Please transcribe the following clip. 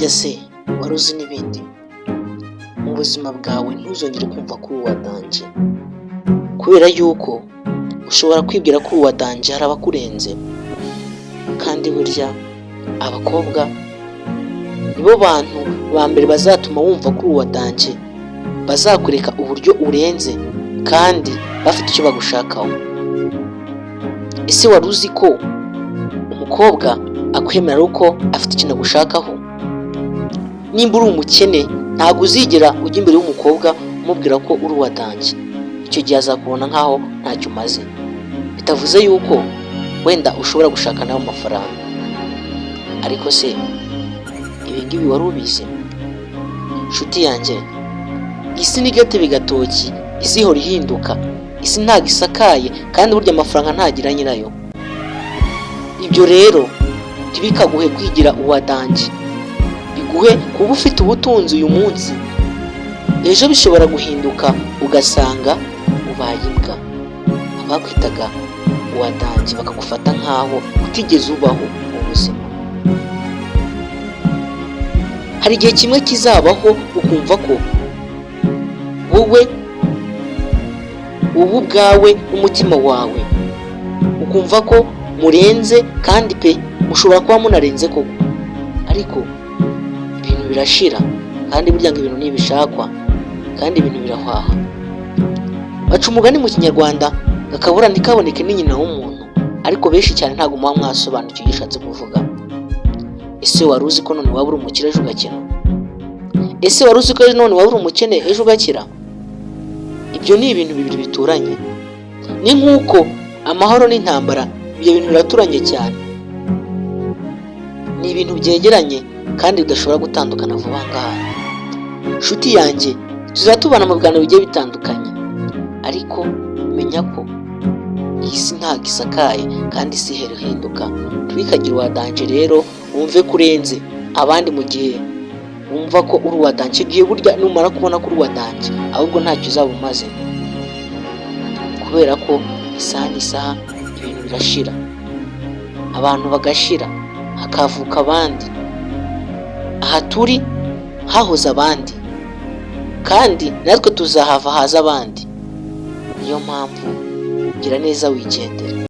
Harya se wari uzi n'ibindi? Mu buzima bwawe ntuzongere kumva ko uri uwa danje, kubera yuko ushobora kwibwira ko uri uwa danje hari abakurenze, kandi burya abakobwa nibo bantu ba mbere bazatuma wumva ko uri uwa danje, bazakureka uburyo urenze kandi bafite icyo bagushakaho. Ese wari uzi ko umukobwa akwemera uko afite ikintu agushakaho? Nimba uri umukene ntabwo uzigera ujya imbere y'umukobwa umubwira ko uri uwa danje, icyo gihe azakubona nkaho ntacyo umaze. Bitavuze yuko wenda ushobora gushaka nawe amafaranga, ariko se ibi ngibi wari ubizi? Nshuti yanjye, isi ni gatebe gatoki, isi ihora ihinduka, isi ntabwo isakaye, kandi burya amafaranga ntagira nyirayo. Ibyo rero ntibikaguhe kwigira uwa danje, biguhe kuba ufite ubutunzi uyu munsi, ejo bishobora guhinduka ugasanga ubaye imbwa. Abakwitaga uwa danje bakagufata nkaho utigeze ubaho mu buzima. Hari igihe kimwe kizabaho ukumva ko wowe ubu ubwawe umutima wawe ukumva ko murenze, kandi pe mushobora kuba munarenze koko, ariko ibintu birashira, kandi burya ngo ibintu ntibishakwa kandi ibintu birahwaha. Baca umugani mu kinyarwanda, akabura ntikaboneke ni nyina w'umuntu, ariko benshi cyane ntabwo muba mwasobanukiwe icyo gishatse kuvuga. Ese wari uzi ko none waba uri umukire ejo ugakira? Ese wari uzi ko none waba uri umukene ejo ugakira? Ibyo ni ibintu bibiri bituranye. Ni nk'uko amahoro n'intambara, ibyo bintu biraturanye cyane, ni ibintu byegeranye kandi bidashobora gutandukana vuba ngaha. Nshuti yanjye, tuzatubana mu biganiro bigiye bitandukanye, ariko menya ko iyi si ntabwo isakaye kandi isi ihera ihinduka. Ntibikagire uwa danje rero wumve ko urenze abandi mu gihe wumva ko uri uwa danje, igihe burya numara kubona ko uri uwa danje ahubwo ntacyo uzaba umaze, kubera ko isaha n'isaha ibintu birashira, abantu bagashira, hakavuka abandi. Aha turi hahoze abandi, kandi natwe tuzahava haza abandi. Niyo mpamvu gira neza wigendere.